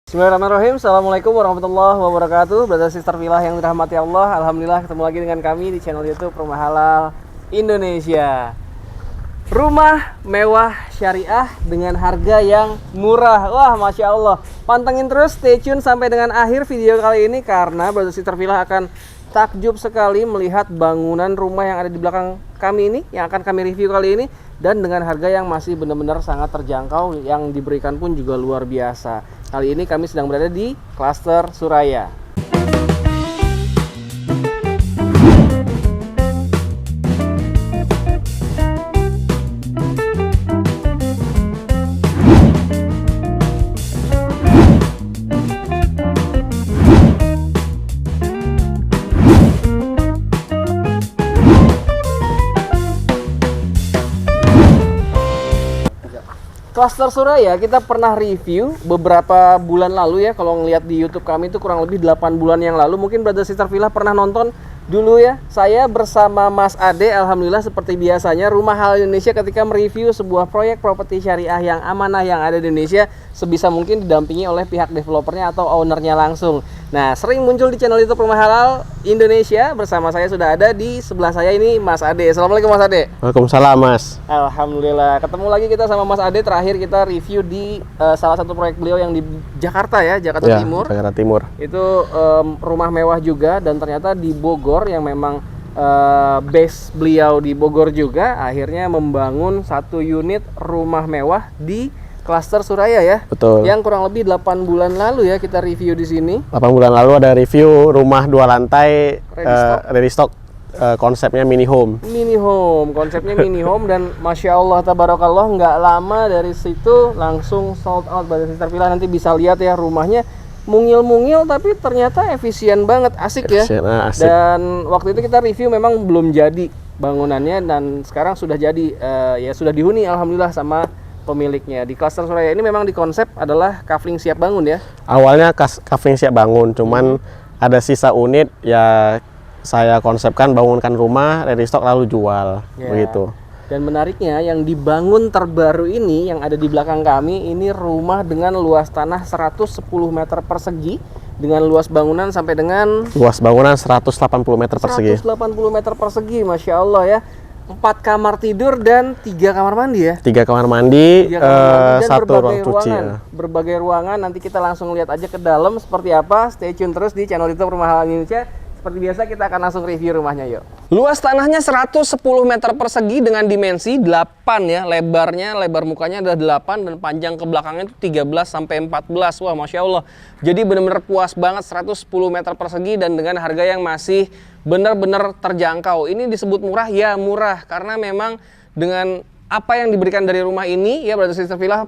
Bismillahirrahmanirrahim. Assalamualaikum warahmatullahi wabarakatuh. Brother Sister Villa yang dirahmati Allah, alhamdulillah ketemu lagi dengan kami di channel YouTube Rumah Halal Indonesia. Rumah mewah syariah dengan harga yang murah. Wah, masya Allah. Pantengin terus, stay tune sampai dengan akhir video kali ini karena Brother Sister Villa akan takjub sekali melihat bangunan rumah yang ada di belakang kami ini, yang akan kami review kali ini, dan dengan harga yang masih benar-benar sangat terjangkau, yang diberikan pun juga luar biasa. Kali ini kami sedang berada di klaster Suraya. Klaster Suraya kita pernah review beberapa bulan lalu ya. Kalau ngelihat di YouTube kami itu kurang lebih 8 bulan yang lalu. Mungkin Brother Sister Villa pernah nonton dulu ya. Saya bersama Mas Ade, alhamdulillah seperti biasanya Rumah Halal Indonesia ketika mereview sebuah proyek properti syariah yang amanah yang ada di Indonesia, sebisa mungkin didampingi oleh pihak developernya atau ownernya langsung. Nah, sering muncul di channel YouTube Rumah Halal Indonesia. Bersama saya sudah ada di sebelah saya ini Mas Ade. Assalamualaikum Mas Ade. Waalaikumsalam Mas. Alhamdulillah. Ketemu lagi kita sama Mas Ade. Terakhir kita review di salah satu proyek beliau yang di Jakarta ya, Jakarta Timur. Jakarta Timur. Itu rumah mewah juga, dan ternyata di Bogor yang memang base beliau di Bogor juga, akhirnya membangun satu unit rumah mewah di klaster Suraya ya. Betul. Yang kurang lebih 8 bulan lalu ya kita review di sini. 8 bulan lalu ada review rumah 2 lantai Ready stock. Konsepnya mini home. Mini home, konsepnya mini home, dan masya Allah tabarakallah nggak lama dari situ langsung sold out. Brother Sister Villa nanti bisa lihat ya, rumahnya mungil-mungil tapi ternyata efisien banget, asik ya. Asik. Dan waktu itu kita review memang belum jadi bangunannya, dan sekarang sudah jadi, ya sudah dihuni alhamdulillah sama pemiliknya. Di klaster Suraya ini memang dikonsep adalah kafling siap bangun ya. Awalnya kafling siap bangun, cuman ada sisa unit ya, saya konsepkan bangunkan rumah, ready stock lalu jual Ya. begitu. Dan menariknya yang dibangun terbaru ini yang ada di belakang kami ini rumah dengan luas tanah 110 meter persegi dengan luas bangunan sampai dengan Luas bangunan 180 meter persegi. 180 meter persegi, masya Allah ya. 4 kamar tidur dan 3 kamar mandi ya. 3 kamar mandi, 3 kamar mandi dan satu ruang cuci. Berbagai ruangan, nanti kita langsung lihat aja ke dalam seperti apa. Stay tune terus di channel YouTube Rumah Halal Indonesia. Seperti biasa kita akan langsung review rumahnya yuk. Luas tanahnya 110 meter persegi dengan dimensi 8 ya. Lebar mukanya ada 8 dan panjang ke belakangnya itu 13 sampai 14. Wah, masya Allah. Jadi benar-benar puas banget, 110 meter persegi dan dengan harga yang masih benar-benar terjangkau. Ini disebut murah ya, murah karena memang dengan apa yang diberikan dari rumah ini ya, Brother Sister Villa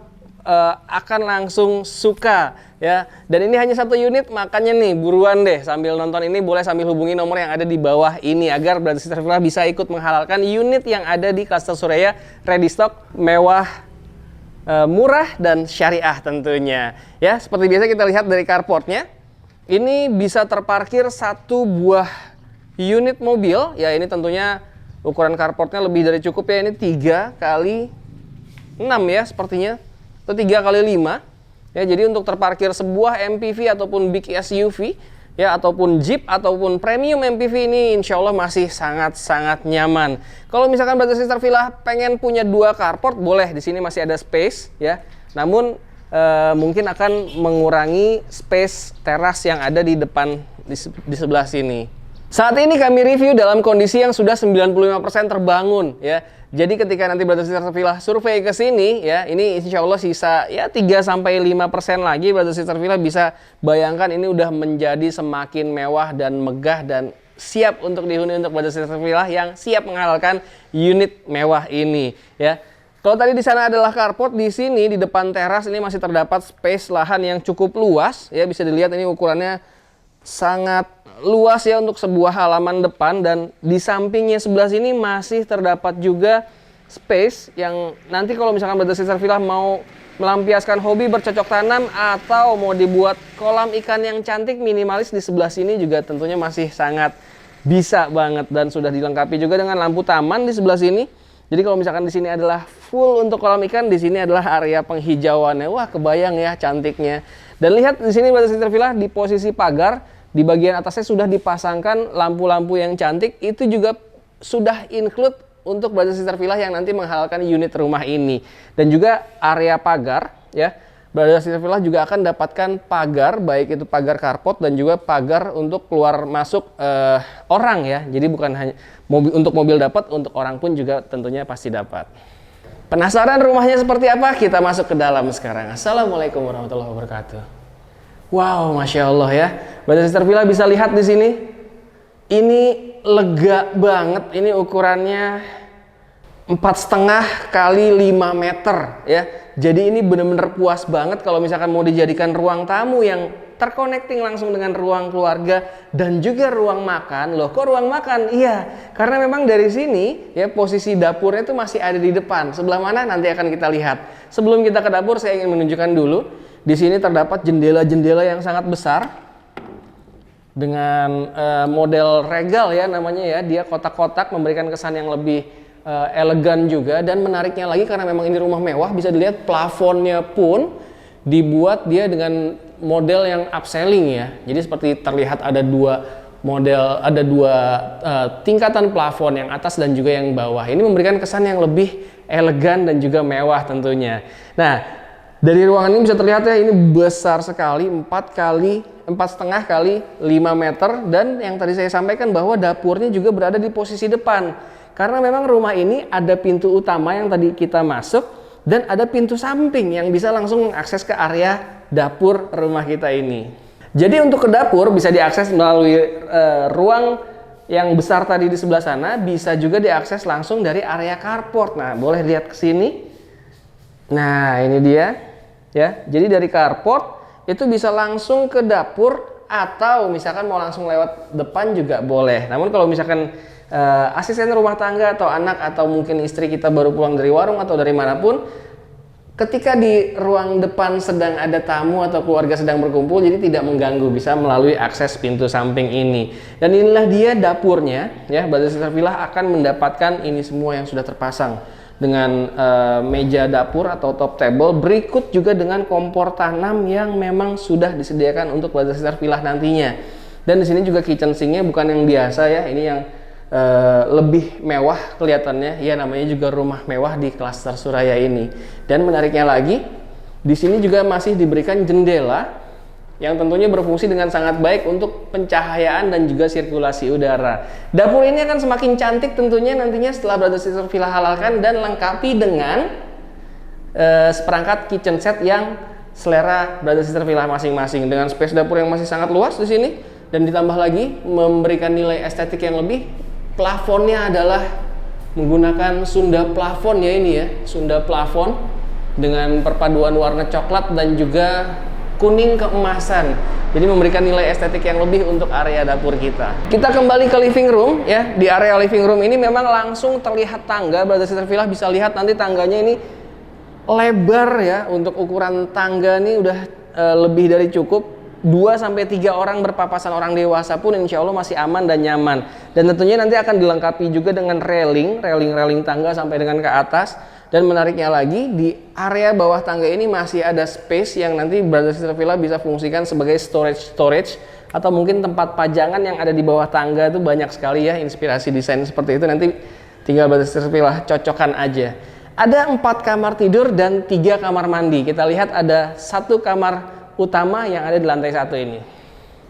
akan langsung suka ya. Dan ini hanya satu unit, makanya nih buruan deh, sambil nonton ini boleh sambil hubungi nomor yang ada di bawah ini agar Brother Sister Villa bisa ikut menghalalkan unit yang ada di klaster Suraya, ready stock, mewah, murah dan syariah tentunya ya. Seperti biasa kita lihat dari carportnya, ini bisa terparkir satu buah unit mobil ya. Ini tentunya ukuran carportnya lebih dari cukup ya, ini 3 kali 6 ya sepertinya, atau 3 kali 5 ya. Jadi untuk terparkir sebuah MPV ataupun big SUV ya, ataupun Jeep ataupun premium MPV ini insya Allah masih sangat-sangat nyaman. Kalau misalkan Brother Sister Villa pengen punya 2 carport, boleh, di sini masih ada space ya. Namun mungkin akan mengurangi space teras yang ada di depan di sebelah sini. Saat ini kami review dalam kondisi yang sudah 95% terbangun ya. Jadi ketika nanti Brother Sister Villa survei ke sini ya, ini insya Allah sisa ya 3-5% lagi, Brother Sister Villa bisa bayangkan ini udah menjadi semakin mewah dan megah dan siap untuk dihuni untuk Brother Sister Villa yang siap menghalalkan unit mewah ini ya. Kalau tadi di sana adalah carport, di sini di depan teras ini masih terdapat space lahan yang cukup luas ya. Bisa dilihat ini ukurannya sangat luas ya untuk sebuah halaman depan, dan di sampingnya sebelah sini masih terdapat juga space yang nanti kalau misalkan Brother Sister Villa mau melampiaskan hobi bercocok tanam atau mau dibuat kolam ikan yang cantik minimalis, di sebelah sini juga tentunya masih sangat bisa banget, dan sudah dilengkapi juga dengan lampu taman di sebelah sini Jadi kalau misalkan di sini adalah full untuk kolam ikan, di sini adalah area penghijauannya. Wah, kebayang ya cantiknya. Dan lihat di sini Brother Sister Villa di posisi pagar, di bagian atasnya sudah dipasangkan lampu-lampu yang cantik. Itu juga sudah include untuk Brother Sister Villa yang nanti menghalalkan unit rumah ini. Dan juga area pagar ya. Brother Sister Villa juga akan dapatkan pagar, baik itu pagar carport dan juga pagar untuk keluar masuk orang ya. Jadi bukan hanya untuk mobil dapat, untuk orang pun juga tentunya pasti dapat. Penasaran rumahnya seperti apa? Kita masuk ke dalam sekarang. Assalamualaikum warahmatullahi wabarakatuh. Wow, masya Allah ya. Brother Sister Villa bisa lihat di sini. Ini lega banget. Ini ukurannya 4,5 kali 5 meter ya. Jadi ini benar-benar puas banget kalau misalkan mau dijadikan ruang tamu yang terconnecting langsung dengan ruang keluarga dan juga ruang makan. Loh, kok ruang makan? Iya, karena memang dari sini ya posisi dapurnya itu masih ada di depan. Sebelah mana nanti akan kita lihat. Sebelum kita ke dapur, saya ingin menunjukkan dulu. Di sini terdapat jendela-jendela yang sangat besar dengan model regal ya namanya ya. Dia kotak-kotak memberikan kesan yang lebih elegan juga, dan menariknya lagi karena memang ini rumah mewah, bisa dilihat plafonnya pun dibuat dia dengan model yang upselling ya. Jadi seperti terlihat ada dua model, ada dua tingkatan plafon, yang atas dan juga yang bawah. Ini memberikan kesan yang lebih elegan dan juga mewah tentunya. Nah, dari ruangan ini bisa terlihat ya, ini besar sekali, 4,5 kali 5 meter, dan yang tadi saya sampaikan bahwa dapurnya juga berada di posisi depan. Karena memang rumah ini ada pintu utama yang tadi kita masuk, dan ada pintu samping yang bisa langsung mengakses ke area dapur rumah kita ini. Jadi untuk ke dapur bisa diakses melalui ruang yang besar tadi di sebelah sana, bisa juga diakses langsung dari area carport. Nah, boleh lihat ke sini. Nah, ini dia ya. Jadi dari carport itu bisa langsung ke dapur, atau misalkan mau langsung lewat depan juga boleh. Namun kalau misalkan asisten rumah tangga atau anak atau mungkin istri kita baru pulang dari warung atau dari manapun, ketika di ruang depan sedang ada tamu atau keluarga sedang berkumpul, jadi tidak mengganggu, bisa melalui akses pintu samping ini. Dan inilah dia dapurnya ya. Brother Sister Villa akan mendapatkan ini semua yang sudah terpasang dengan meja dapur atau top table, berikut juga dengan kompor tanam yang memang sudah disediakan untuk Brother Sister Villa nantinya. Dan di sini juga kitchen sinknya bukan yang biasa ya, ini yang lebih mewah kelihatannya ya, namanya juga rumah mewah di klaster Suraya ini. Dan menariknya lagi, di sini juga masih diberikan jendela yang tentunya berfungsi dengan sangat baik untuk pencahayaan dan juga sirkulasi udara. Dapur ini akan semakin cantik tentunya nantinya setelah Brother Sister Villa halalkan dan lengkapi dengan seperangkat kitchen set yang selera Brother Sister Villa masing-masing, dengan space dapur yang masih sangat luas di sini, dan ditambah lagi memberikan nilai estetik yang lebih. Plafonnya adalah menggunakan Sunda plafon ya, ini ya, Sunda plafon dengan perpaduan warna coklat dan juga kuning keemasan. Jadi memberikan nilai estetik yang lebih untuk area dapur kita. Kita kembali ke living room ya. Di area living room ini memang langsung terlihat tangga. Brother Sister Villa bisa lihat nanti tangganya ini lebar ya. Untuk ukuran tangga ini udah lebih dari cukup. 2-3 orang berpapasan orang dewasa pun insya Allah masih aman dan nyaman. Dan tentunya nanti akan dilengkapi juga dengan railing tangga sampai dengan ke atas. Dan menariknya lagi, di area bawah tangga ini masih ada space yang nanti Brother Sister Villa bisa fungsikan sebagai storage atau mungkin tempat pajangan yang ada di bawah tangga. Itu banyak sekali ya inspirasi desain seperti itu, nanti tinggal Brother Sister Villa cocokkan aja. Ada 4 kamar tidur dan 3 kamar mandi. Kita lihat ada 1 kamar utama yang ada di lantai 1 ini.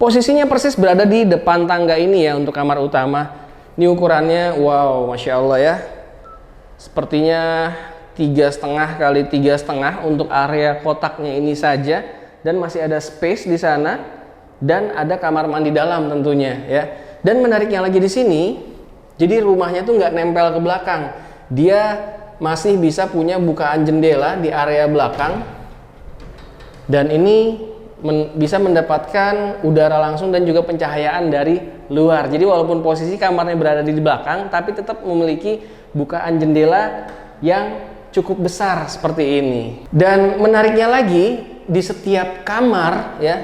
Posisinya persis berada di depan tangga ini ya untuk kamar utama. Ini ukurannya wow, masya Allah ya. Sepertinya 3,5 kali 3,5 untuk area kotaknya ini saja, dan masih ada space di sana, dan ada kamar mandi dalam tentunya ya. Dan menariknya lagi di sini, jadi rumahnya tuh nggak nempel ke belakang, dia masih bisa punya bukaan jendela di area belakang. Dan ini bisa mendapatkan udara langsung dan juga pencahayaan dari luar. Jadi walaupun posisi kamarnya berada di belakang, tapi tetap memiliki bukaan jendela yang cukup besar seperti ini. Dan menariknya lagi, di setiap kamar ya,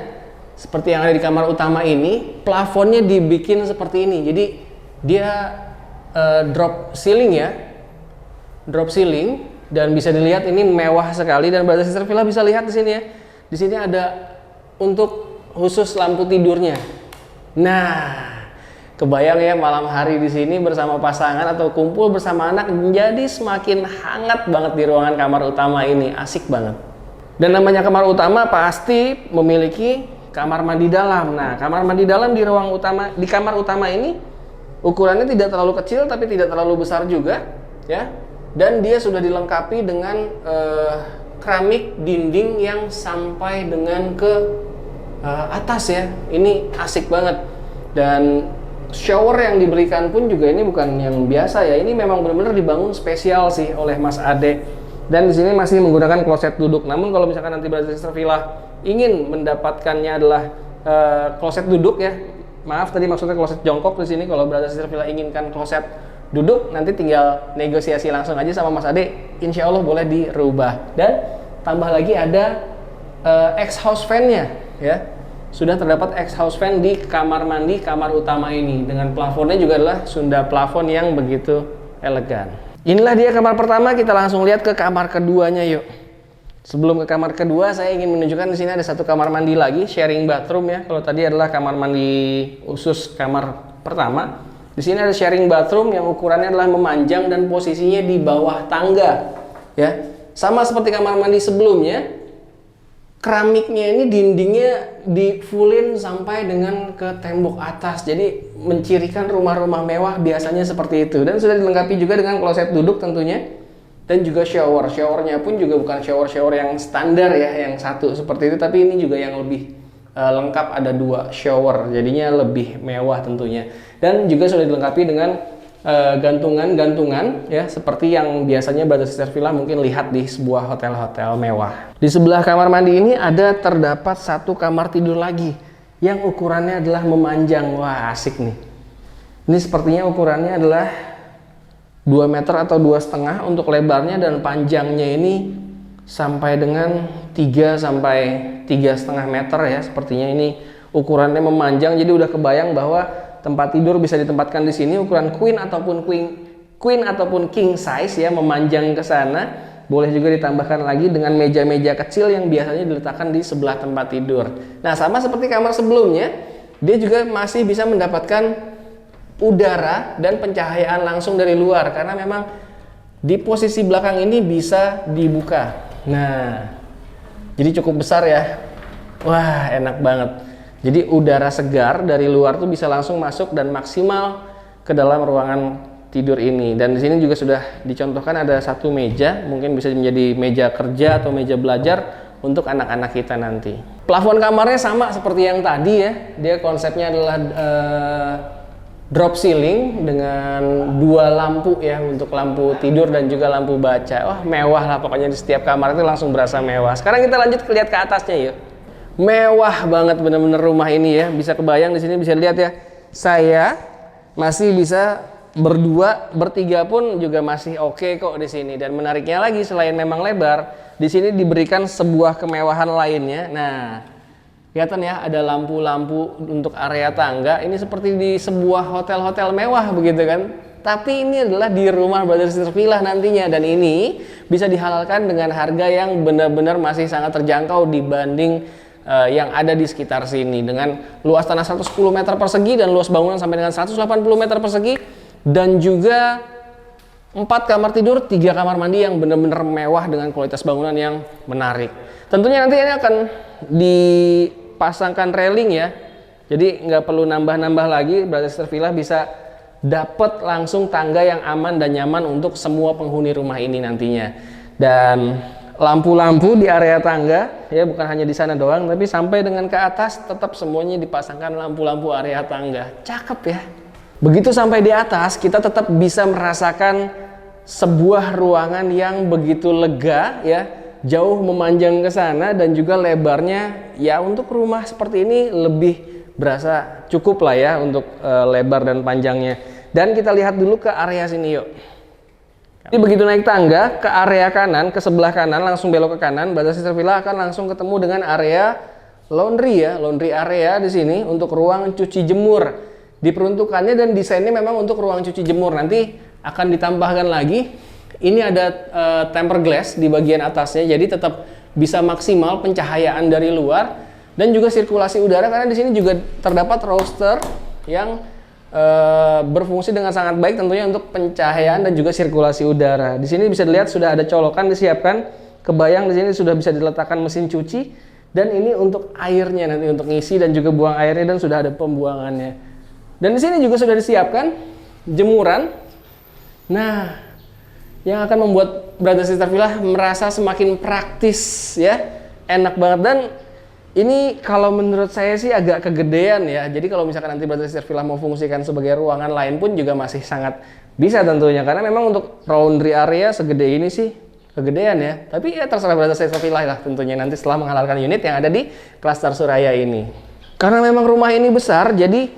seperti yang ada di kamar utama ini, plafonnya dibikin seperti ini. Jadi dia drop ceiling ya. drop ceiling dan bisa dilihat ini mewah sekali, dan Brother Sister Villa bisa lihat di sini ya. Di sini ada untuk khusus lampu tidurnya. Nah, kebayang ya malam hari di sini bersama pasangan atau kumpul bersama anak menjadi semakin hangat banget di ruangan kamar utama ini, asik banget. Dan namanya kamar utama pasti memiliki kamar mandi dalam. Nah, kamar mandi dalam di ruang utama, di kamar utama ini ukurannya tidak terlalu kecil tapi tidak terlalu besar juga, ya. Dan dia sudah dilengkapi dengan keramik dinding yang sampai dengan ke atas ya. Ini asik banget. Dan shower yang diberikan pun juga ini bukan yang biasa ya. Ini memang benar-benar dibangun spesial sih oleh Mas Ade. Dan di sini masih menggunakan kloset duduk. Namun kalau misalkan nanti Brother Sister Villa ingin mendapatkannya adalah kloset duduk ya. Maaf tadi maksudnya kloset jongkok di sini. Kalau Brother Sister Villa inginkan kloset duduk, nanti tinggal negosiasi langsung aja sama Mas Ade. Insya Allah boleh dirubah. Dan tambah lagi ada exhaust fan-nya ya. Sudah terdapat exhaust fan di kamar mandi kamar utama ini, dengan plafonnya juga adalah Sunda plafon yang begitu elegan. Inilah dia kamar pertama, kita langsung lihat ke kamar keduanya yuk. Sebelum ke kamar kedua, saya ingin menunjukkan di sini ada satu kamar mandi lagi, sharing bathroom ya. Kalau tadi adalah kamar mandi khusus kamar pertama, di sini ada sharing bathroom yang ukurannya adalah memanjang dan posisinya di bawah tangga ya. Sama seperti kamar mandi sebelumnya. Keramiknya ini dindingnya di fullin sampai dengan ke tembok atas, jadi mencirikan rumah-rumah mewah biasanya seperti itu. Dan sudah dilengkapi juga dengan kloset duduk tentunya, dan juga showernya pun juga bukan shower yang standar ya, yang satu seperti itu, tapi ini juga yang lebih lengkap, ada 2 shower, jadinya lebih mewah tentunya. Dan juga sudah dilengkapi dengan gantungan ya, seperti yang biasanya Brother Sister Villa mungkin lihat di sebuah hotel-hotel mewah. Di sebelah kamar mandi ini ada terdapat satu kamar tidur lagi yang ukurannya adalah memanjang. Wah, asik nih. Ini sepertinya ukurannya adalah 2 meter atau 2,5 untuk lebarnya, dan panjangnya ini sampai dengan 3 sampai 3,5 meter ya. Sepertinya ini ukurannya memanjang, jadi udah kebayang bahwa tempat tidur bisa ditempatkan di sini ukuran queen ataupun king size ya, memanjang ke sana. Boleh juga ditambahkan lagi dengan meja-meja kecil yang biasanya diletakkan di sebelah tempat tidur. Nah, sama seperti kamar sebelumnya, dia juga masih bisa mendapatkan udara dan pencahayaan langsung dari luar, karena memang di posisi belakang ini bisa dibuka. Nah, jadi cukup besar ya. Wah, enak banget. Jadi udara segar dari luar tuh bisa langsung masuk dan maksimal ke dalam ruangan tidur ini. Dan di sini juga sudah dicontohkan ada satu meja, mungkin bisa menjadi meja kerja atau meja belajar untuk anak-anak kita nanti. Plafon kamarnya sama seperti yang tadi ya. Dia konsepnya adalah drop ceiling dengan 2 lampu ya, untuk lampu tidur dan juga lampu baca. Wah, mewah lah pokoknya, di setiap kamar itu langsung berasa mewah. Sekarang kita lanjut lihat ke atasnya yuk. Mewah banget bener-bener rumah ini ya. Bisa kebayang di sini, bisa lihat ya. Saya masih bisa berdua, bertiga pun juga masih oke kok di sini. Dan menariknya lagi, selain memang lebar, di sini diberikan sebuah kemewahan lainnya. Nah, kelihatan ya, ada lampu-lampu untuk area tangga. Ini seperti di sebuah hotel-hotel mewah begitu kan. Tapi ini adalah di rumah Brother Sister Villa nantinya, dan ini bisa dihalalkan dengan harga yang benar-benar masih sangat terjangkau dibanding yang ada di sekitar sini, dengan luas tanah 110 meter persegi dan luas bangunan sampai dengan 180 meter persegi, dan juga 4 kamar tidur, 3 kamar mandi yang benar-benar mewah dengan kualitas bangunan yang menarik. Tentunya nanti ini akan dipasangkan railing ya, jadi nggak perlu nambah-nambah lagi. Brother Sister Villa bisa dapat langsung tangga yang aman dan nyaman untuk semua penghuni rumah ini nantinya. Dan lampu-lampu di area tangga ya, bukan hanya di sana doang, tapi sampai dengan ke atas tetap semuanya dipasangkan lampu-lampu area tangga. Cakep ya. Begitu sampai di atas, kita tetap bisa merasakan sebuah ruangan yang begitu lega ya, jauh memanjang ke sana, dan juga lebarnya ya untuk rumah seperti ini lebih berasa cukup lah ya untuk lebar dan panjangnya. Dan kita lihat dulu ke area sini yuk. Jadi begitu naik tangga ke area kanan, ke sebelah kanan, langsung belok ke kanan, Brother Sister Villa akan langsung ketemu dengan area laundry ya, laundry area di sini untuk ruang cuci jemur. Diperuntukannya dan desainnya memang untuk ruang cuci jemur. Nanti akan ditambahkan lagi Ini ada tempered glass di bagian atasnya, jadi tetap bisa maksimal pencahayaan dari luar dan juga sirkulasi udara karena di sini juga terdapat roster yang berfungsi dengan sangat baik tentunya untuk pencahayaan dan juga sirkulasi udara. Di sini bisa dilihat sudah ada colokan disiapkan, kebayang di sini sudah bisa diletakkan mesin cuci dan ini untuk airnya nanti untuk ngisi dan juga buang airnya dan sudah ada pembuangannya. Dan di sini juga sudah disiapkan jemuran. Nah, yang akan membuat Brother Sister Villa merasa semakin praktis ya, enak banget. Dan ini kalau menurut saya sih agak kegedean ya, jadi kalau misalkan nanti Brother Sister Villa mau fungsikan sebagai ruangan lain pun juga masih sangat bisa tentunya, karena memang untuk laundry area segede ini sih kegedean ya, tapi ya terserah Brother Sister Villa lah tentunya nanti setelah menghalalkan unit yang ada di klaster Suraya ini. Karena memang rumah ini besar, jadi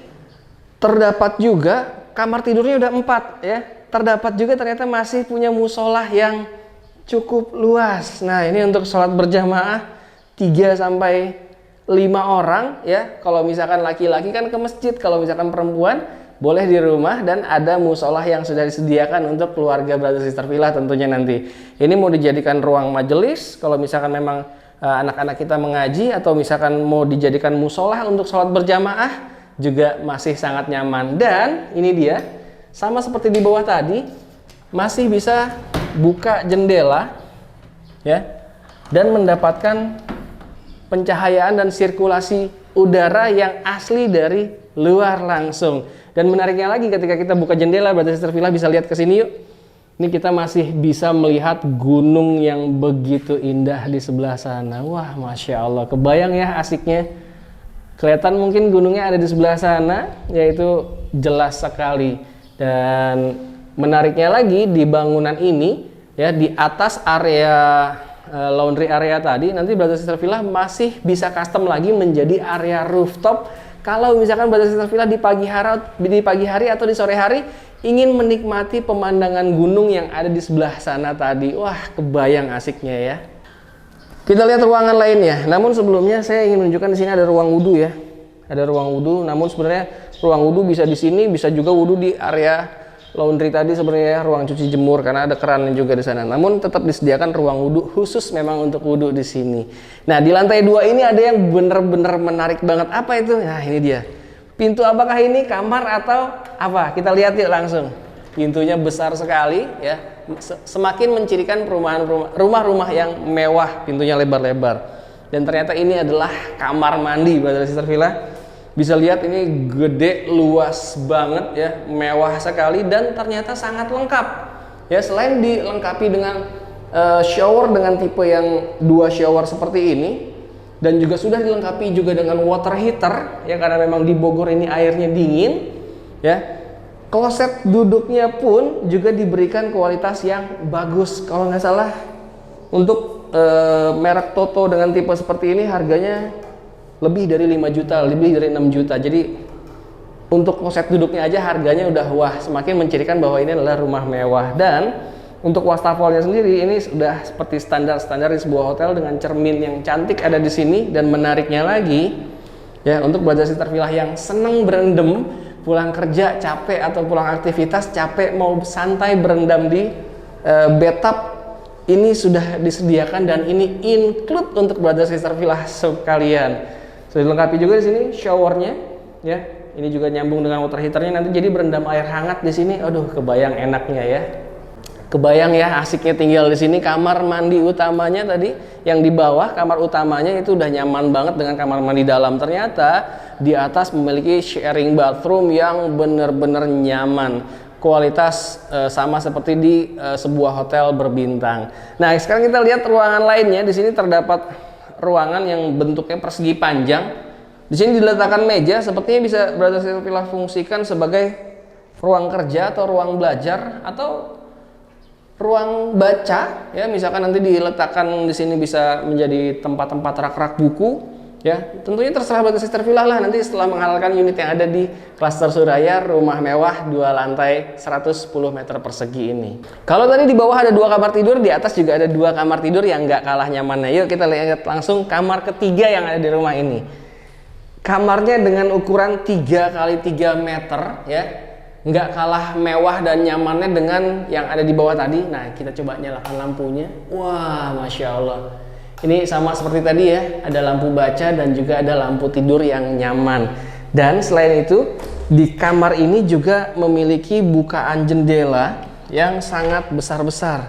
terdapat juga kamar tidurnya udah 4 ya. Terdapat juga ternyata masih punya musolah yang cukup luas. Nah, ini untuk sholat berjamaah 3 sampai 5 orang ya. Kalau misalkan laki-laki kan ke masjid, kalau misalkan perempuan boleh di rumah, dan ada musolah yang sudah disediakan untuk keluarga Brother Sister Villa tentunya nanti. Ini mau dijadikan ruang majelis kalau misalkan memang anak-anak kita mengaji, atau misalkan mau dijadikan musolah untuk sholat berjamaah juga masih sangat nyaman. Dan ini dia, sama seperti di bawah tadi, masih bisa buka jendela ya, dan mendapatkan pencahayaan dan sirkulasi udara yang asli dari luar langsung. Dan menariknya lagi, ketika kita buka jendela, Brother Sister Villa bisa lihat ke sini yuk. Ini kita masih bisa melihat gunung yang begitu indah di sebelah sana. Wah, Masya Allah, kebayang ya asiknya. Kelihatan mungkin gunungnya ada di sebelah sana, yaitu jelas sekali. Dan menariknya lagi, di bangunan ini ya, di atas area laundry area tadi, nanti Brother Sister Villa masih bisa custom lagi menjadi area rooftop. Kalau misalkan Brother Sister Villa di pagi hari atau di sore hari ingin menikmati pemandangan gunung yang ada di sebelah sana tadi. Wah, kebayang asiknya ya. Kita lihat ruangan lainnya. Namun sebelumnya saya ingin menunjukkan di sini ada ruang wudhu ya. Ada ruang wudhu, namun sebenarnya ruang wudhu bisa di sini, bisa juga wudhu di area laundry tadi sebenarnya, ruang cuci jemur karena ada keran juga di sana. Namun tetap disediakan ruang wudhu khusus memang untuk wudhu di sini. Nah, di lantai 2 ini ada yang bener-bener menarik banget. Apa itu? Nah, ini dia. Pintu apakah ini? Kamar atau apa? Kita lihat yuk langsung. Pintunya besar sekali ya. Semakin mencirikan rumah-rumah yang mewah, pintunya lebar-lebar. Dan ternyata ini adalah kamar mandi Brother Sister Villa. Bisa lihat ini gede, luas banget ya, mewah sekali, dan ternyata sangat lengkap ya. Selain dilengkapi dengan shower dengan tipe yang 2 shower seperti ini, dan juga sudah dilengkapi juga dengan water heater ya, karena memang di Bogor ini airnya dingin ya. Kloset duduknya pun juga diberikan kualitas yang bagus. Kalau nggak salah untuk merek Toto dengan tipe seperti ini harganya lebih dari 5 juta, lebih dari 6 juta. Jadi untuk kloset duduknya aja harganya udah wah, semakin mencirikan bahwa ini adalah rumah mewah. Dan untuk wastafelnya sendiri ini sudah seperti standar-standar di sebuah hotel dengan cermin yang cantik ada di sini. Dan menariknya lagi ya, untuk Brother Sister Villa yang seneng berendam, pulang kerja capek atau pulang aktivitas capek mau santai berendam di bathtub, ini sudah disediakan dan ini include untuk Brother Sister Villa sekalian. Sudah dilengkapi juga di sini showernya ya. Ini juga nyambung dengan water heaternya nanti, jadi berendam air hangat di sini. Aduh, kebayang enaknya ya. Kebayang ya asiknya tinggal di sini. Kamar mandi utamanya tadi yang di bawah, kamar utamanya itu udah nyaman banget dengan kamar mandi dalam. Ternyata di atas memiliki sharing bathroom yang bener-bener nyaman. Kualitas sama seperti di sebuah hotel berbintang. Nah, sekarang kita lihat ruangan lainnya. Di sini terdapat ruangan yang bentuknya persegi panjang. Di sini diletakkan meja, sepertinya bisa Brother Sister Villa fungsikan sebagai ruang kerja atau ruang belajar atau ruang baca ya. Misalkan nanti diletakkan di sini bisa menjadi tempat-tempat rak-rak buku ya. Tentunya terserah Brother Sister Villa lah nanti setelah menghalalkan unit yang ada di klaster Suraya, rumah mewah 2 lantai 110 meter persegi ini. Kalau tadi di bawah ada 2 kamar tidur, di atas juga ada 2 kamar tidur yang nggak kalah nyamannya. Yuk kita lihat langsung kamar ketiga yang ada di rumah ini. Kamarnya dengan ukuran 3 x 3 meter ya. nggak kalah mewah dan nyamannya dengan yang ada di bawah tadi. Nah, kita coba nyalakan lampunya. Wah, Masya Allah. Ini sama seperti tadi ya, ada lampu baca dan juga ada lampu tidur yang nyaman. Dan selain itu, di kamar ini juga memiliki bukaan jendela yang sangat besar-besar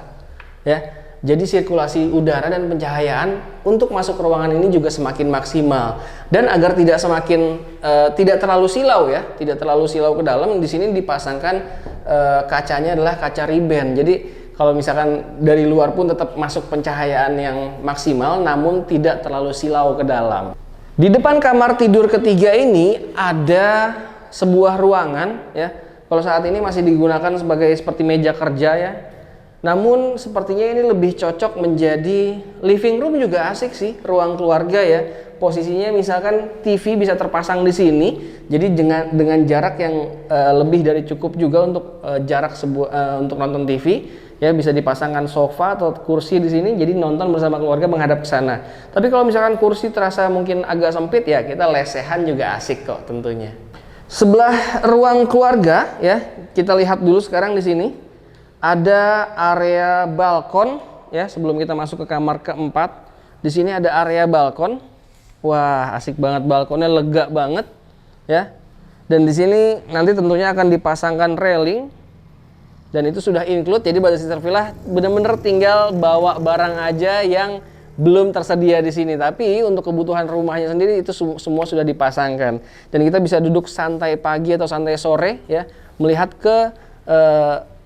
ya. Jadi sirkulasi udara dan pencahayaan untuk masuk ke ruangan ini juga semakin maksimal. Dan agar tidak terlalu silau ya, tidak terlalu silau ke dalam, di sini dipasangkan kacanya adalah kaca riben. Jadi kalau misalkan dari luar pun tetap masuk pencahayaan yang maksimal, namun tidak terlalu silau ke dalam. Di depan kamar tidur ketiga ini ada sebuah ruangan ya. Kalau saat ini masih digunakan seperti meja kerja ya. Namun sepertinya ini lebih cocok menjadi living room, juga asik sih, ruang keluarga ya. Posisinya misalkan TV bisa terpasang di sini, jadi dengan jarak yang lebih dari cukup juga untuk untuk nonton TV ya. Bisa dipasangkan sofa atau kursi di sini, jadi nonton bersama keluarga menghadap ke sana. Tapi kalau misalkan kursi terasa mungkin agak sempit ya, kita lesehan juga asik kok tentunya. Sebelah ruang keluarga ya, kita lihat dulu sekarang di sini. Ada area balkon ya, sebelum kita masuk ke kamar keempat. Di sini ada area balkon. Wah, asik banget, balkonnya lega banget ya. Dan di sini nanti tentunya akan dipasangkan railing. Dan itu sudah include, jadi Bada Sister Villa benar-benar tinggal bawa barang aja yang belum tersedia di sini. Tapi untuk kebutuhan rumahnya sendiri itu semua sudah dipasangkan. Dan kita bisa duduk santai pagi atau santai sore ya, melihat ke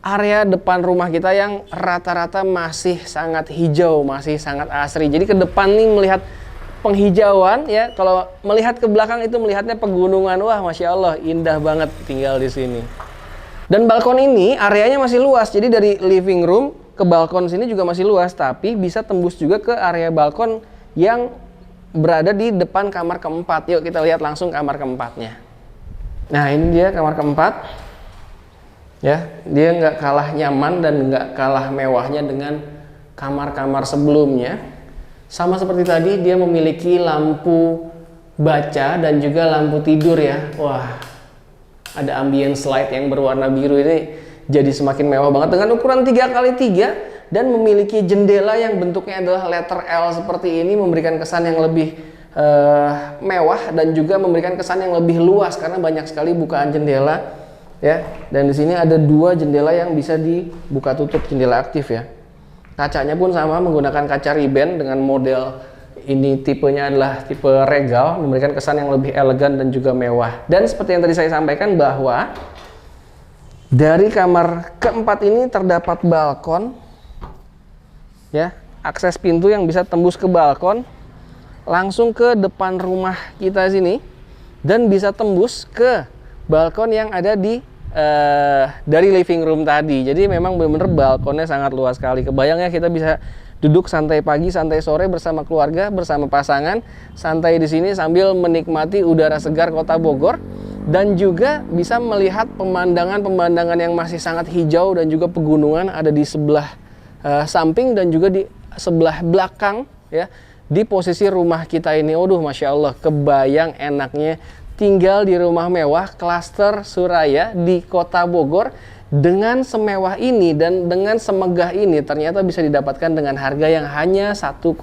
area depan rumah kita yang rata-rata masih sangat hijau, masih sangat asri. Jadi ke depan nih melihat penghijauan ya. Kalau melihat ke belakang itu melihatnya pegunungan. Wah, Masya Allah, indah banget tinggal di sini. Dan balkon ini areanya masih luas. Jadi dari living room ke balkon sini juga masih luas, tapi bisa tembus juga ke area balkon yang berada di depan kamar keempat. Yuk kita lihat langsung kamar keempatnya. Nah, ini dia kamar keempat. Ya, dia nggak kalah nyaman dan nggak kalah mewahnya dengan kamar-kamar sebelumnya. Sama seperti tadi, dia memiliki lampu baca dan juga lampu tidur ya. Wah, ada ambience light yang berwarna biru, ini jadi semakin mewah banget dengan ukuran 3x3 dan memiliki jendela yang bentuknya adalah letter L seperti ini, memberikan kesan yang lebih mewah dan juga memberikan kesan yang lebih luas karena banyak sekali bukaan jendela. Ya, dan di sini ada 2 jendela yang bisa dibuka tutup, jendela aktif ya. Kacanya pun sama, menggunakan kaca riben dengan model ini, tipenya adalah tipe regal, memberikan kesan yang lebih elegan dan juga mewah. Dan seperti yang tadi saya sampaikan bahwa dari kamar keempat ini terdapat balkon ya, akses pintu yang bisa tembus ke balkon langsung ke depan rumah kita sini dan bisa tembus ke balkon yang ada dari living room tadi. Jadi memang benar-benar balkonnya sangat luas sekali. Kebayang ya, kita bisa duduk santai pagi, santai sore bersama keluarga, bersama pasangan, santai di sini sambil menikmati udara segar Kota Bogor dan juga bisa melihat pemandangan-pemandangan yang masih sangat hijau dan juga pegunungan ada di sebelah samping dan juga di sebelah belakang ya, di posisi rumah kita ini. Waduh, Masya Allah, kebayang enaknya tinggal di rumah mewah klaster Suraya di Kota Bogor dengan semewah ini dan dengan semegah ini. Ternyata bisa didapatkan dengan harga yang hanya 1,1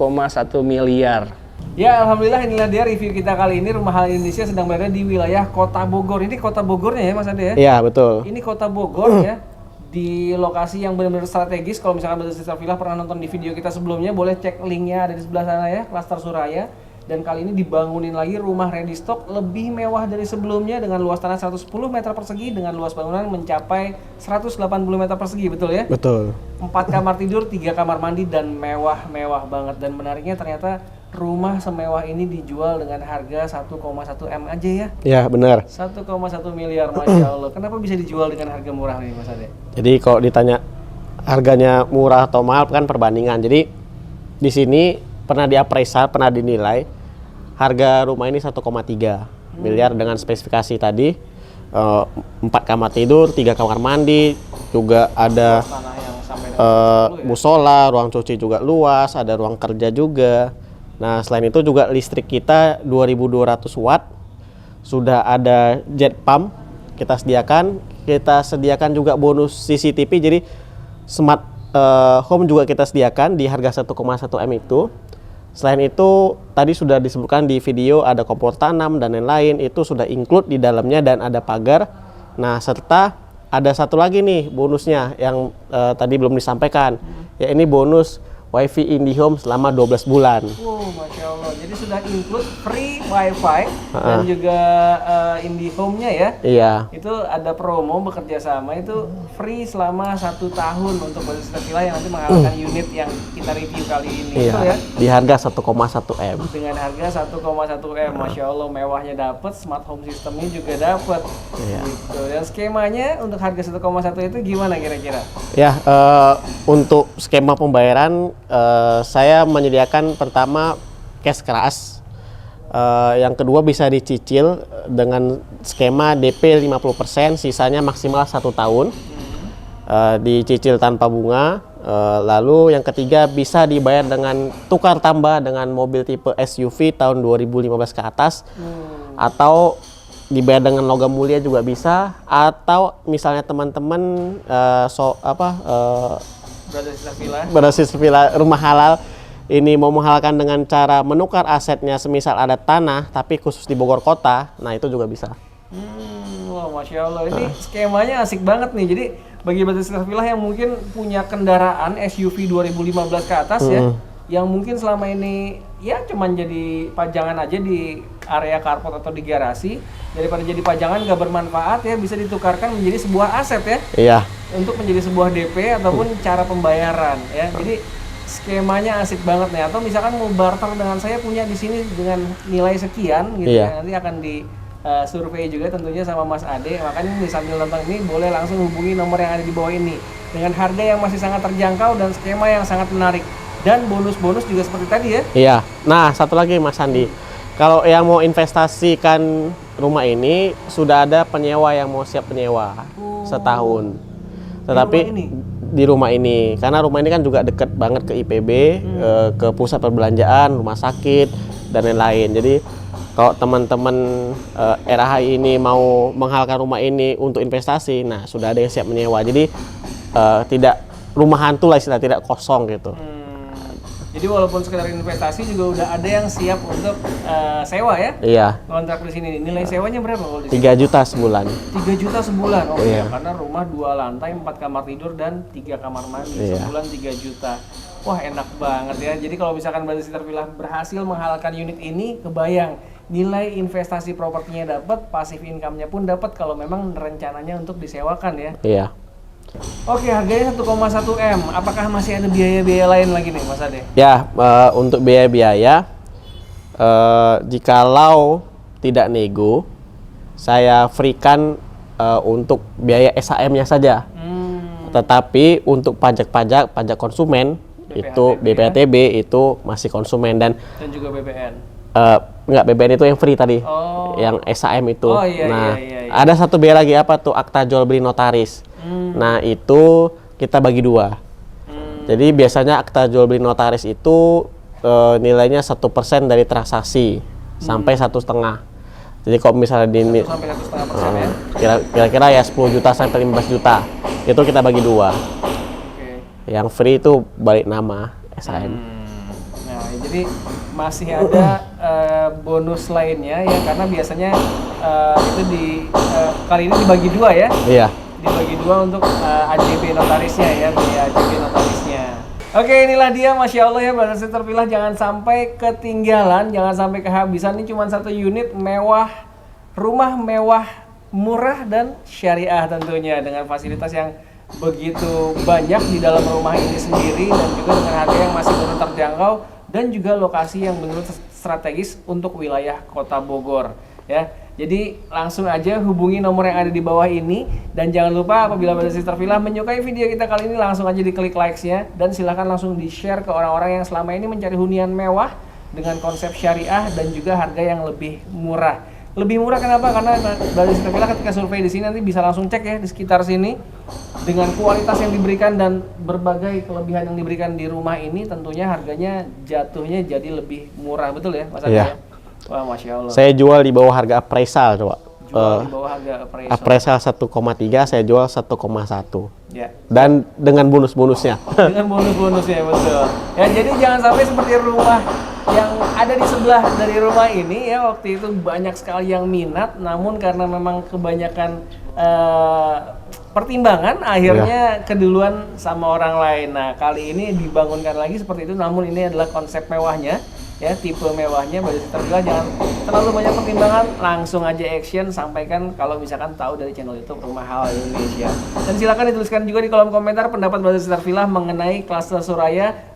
miliar. Ya, alhamdulillah inilah dia review kita kali ini. Rumah Halal Indonesia sedang berada di wilayah Kota Bogor. Ini Kota Bogornya ya Mas Ade ya? Iya, betul. Ini Kota Bogor ya, di lokasi yang benar-benar strategis. Kalau misalkan Bada Sister Villa pernah nonton di video kita sebelumnya, boleh cek linknya ada di sebelah sana ya, klaster Suraya. Dan kali ini dibangunin lagi rumah ready stock lebih mewah dari sebelumnya dengan luas tanah 110 meter persegi dengan luas bangunan mencapai 180 meter persegi, betul ya? Betul. 4 kamar tidur, 3 kamar mandi dan mewah-mewah banget. Dan menariknya ternyata rumah semewah ini dijual dengan harga 1,1 M aja ya? Iya, benar. 1,1 miliar, Masya Allah. Kenapa bisa dijual dengan harga murah nih Mas Ade? Jadi kalau ditanya harganya murah atau mahal kan perbandingan. Jadi di sini pernah diappraisal, pernah dinilai harga rumah ini 1,3 miliar dengan spesifikasi tadi 4 kamar tidur, 3 kamar mandi, juga ada musola, ruang cuci juga luas, ada ruang kerja juga. Nah, selain itu juga listrik kita 2200 watt, sudah ada jet pump kita sediakan, kita sediakan juga bonus CCTV, jadi smart home juga kita sediakan di harga 1,1 M itu. Selain itu, tadi sudah disebutkan di video ada kompor tanam dan lain-lain, itu sudah include di dalamnya dan ada pagar. Nah, serta ada satu lagi nih bonusnya yang tadi belum disampaikan, ya ini bonus WiFi IndiHome selama 12 bulan. Masya Allah. Jadi sudah include free WiFi dan juga IndiHome-nya ya. Iya. Itu ada promo bekerja sama itu free selama 1 tahun untuk Barisita Villa yang nanti mengalahkan unit yang kita review kali ini. Iya. Betul ya? Di harga 1,1 M. Dengan harga 1,1 M, Masya Allah mewahnya dapat, smart home systemnya juga dapat. Iya. Gitu. Dan skemanya untuk harga 1,1 itu gimana kira-kira? Ya, untuk skema pembayaran saya menyediakan pertama cash keras, yang kedua bisa dicicil dengan skema DP 50%, sisanya maksimal 1 tahun, dicicil tanpa bunga. Lalu yang ketiga bisa dibayar dengan tukar tambah dengan mobil tipe SUV tahun 2015 ke atas, atau dibayar dengan logam mulia juga bisa, atau misalnya teman-teman Barisita Villa rumah halal ini mau menghalalkan dengan cara menukar asetnya, semisal ada tanah tapi khusus di Bogor kota, nah itu juga bisa. Wah, Masya Allah, ini skemanya asik banget nih. Jadi bagi Barisita Villa yang mungkin punya kendaraan SUV 2015 ke atas ya, yang mungkin selama ini ya cuman jadi pajangan aja di area carport atau di garasi, daripada jadi pajangan gak bermanfaat ya, bisa ditukarkan menjadi sebuah aset ya. Iya. Untuk menjadi sebuah DP ataupun cara pembayaran ya. Jadi skemanya asik banget nih. Atau misalkan mau barter dengan saya punya di sini dengan nilai sekian gitu ya. Nanti akan di survei juga tentunya sama Mas Ade. Makanya nih sambil nonton ini boleh langsung hubungi nomor yang ada di bawah ini dengan harga yang masih sangat terjangkau dan skema yang sangat menarik. Dan bonus-bonus juga seperti tadi ya. Iya. Nah, satu lagi Mas Andi. Kalau yang mau investasikan rumah ini, sudah ada penyewa yang mau siap penyewa setahun. Tetapi di rumah ini, karena rumah ini kan juga dekat banget ke IPB, ke pusat perbelanjaan, rumah sakit, dan lain-lain. Jadi kalau teman-teman RAHI ini mau menghalalkan rumah ini untuk investasi, nah sudah ada yang siap menyewa. Jadi tidak rumah hantu lah istilah, tidak kosong gitu. Jadi walaupun sekedar investasi juga udah ada yang siap untuk sewa ya? Iya. Kontrak di sini. Nilai sewanya berapa kalau di sini? 3 juta sebulan. 3 juta sebulan. Oh iya. Karena rumah 2 lantai, 4 kamar tidur dan 3 kamar mandi. Iya. Sebulan 3 juta. Wah, enak banget ya. Jadi kalau misalkan Barisita Villa berhasil menghalalkan unit ini, kebayang nilai investasi propertinya dapat, passive income-nya pun dapat kalau memang rencananya untuk disewakan ya. Iya. Oke, harganya 1,1 M. Apakah masih ada biaya-biaya lain lagi nih, Mas Ade? Ya, untuk biaya-biaya, jikalau tidak nego, saya freekan untuk biaya SHM-nya saja. Tetapi untuk pajak-pajak, pajak konsumen, itu BPHTB itu masih konsumen dan juga BPN. Enggak, BPN itu yang free tadi. Yang SHM itu. Nah, ada satu biaya lagi, apa tuh, akta jual beli notaris. Nah, itu kita bagi 2. Jadi biasanya akta jual beli notaris itu nilainya 1% dari transaksi sampai 1,5. Jadi kalau misalnya di 1 sampai 1,5% ya. Kira-kira ya 10 juta sampai 15 juta. Itu kita bagi 2. Yang free itu balik nama SHM. Nah, jadi masih ada bonus lainnya ya, karena biasanya itu kali ini dibagi 2 ya. Iya. Dibagi 2 untuk AJB notarisnya ya, biaya AJB notarisnya. Oke, inilah dia, Masya Allah ya, Barisita Villa, jangan sampai ketinggalan, jangan sampai kehabisan. Ini cuma 1 unit mewah, rumah mewah, murah dan syariah tentunya, dengan fasilitas yang begitu banyak di dalam rumah ini sendiri, dan juga dengan harga yang masih belum terjangkau, dan juga lokasi yang benar-benar strategis untuk wilayah Kota Bogor ya. Jadi langsung aja hubungi nomor yang ada di bawah ini, dan jangan lupa apabila Barisita Villa menyukai video kita kali ini, langsung aja diklik likes-nya, dan silahkan langsung di-share ke orang-orang yang selama ini mencari hunian mewah dengan konsep syariah dan juga harga yang lebih murah. Lebih murah kenapa? Karena Barisita Villa ketika survei di sini nanti bisa langsung cek ya di sekitar sini, dengan kualitas yang diberikan dan berbagai kelebihan yang diberikan di rumah ini, tentunya harganya jatuhnya jadi lebih murah, betul ya Mas Ade? Iya. Wah, Masya Allah. Saya jual di bawah harga appraisal, coba. Jual di bawah harga appraisal 1,3, saya jual 1,1. Ya. Dan dengan bonus-bonusnya. Dengan bonus-bonusnya, betul. Ya, jadi jangan sampai seperti rumah yang ada di sebelah dari rumah ini ya, waktu itu banyak sekali yang minat, namun karena memang kebanyakan pertimbangan akhirnya keduluan sama orang lain. Nah, kali ini dibangunkan lagi seperti itu, namun ini adalah konsep mewahnya ya, tipe mewahnya. Budget Sitter Villa jangan terlalu banyak pertimbangan, langsung aja action, sampaikan kalau misalkan tahu dari channel YouTube Rumah Halal Indonesia. Dan silakan dituliskan juga di kolom komentar pendapat Budget Sitter Villa mengenai klaster Suraya,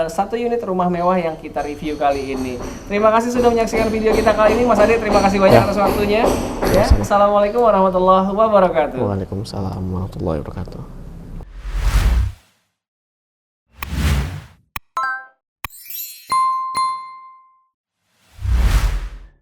satu unit rumah mewah yang kita review kali ini. Terima kasih sudah menyaksikan video kita kali ini, Mas Ade. Terima kasih banyak atas waktunya. Ya, Assalamualaikum warahmatullahi wabarakatuh. Waalaikumsalam warahmatullahi wabarakatuh.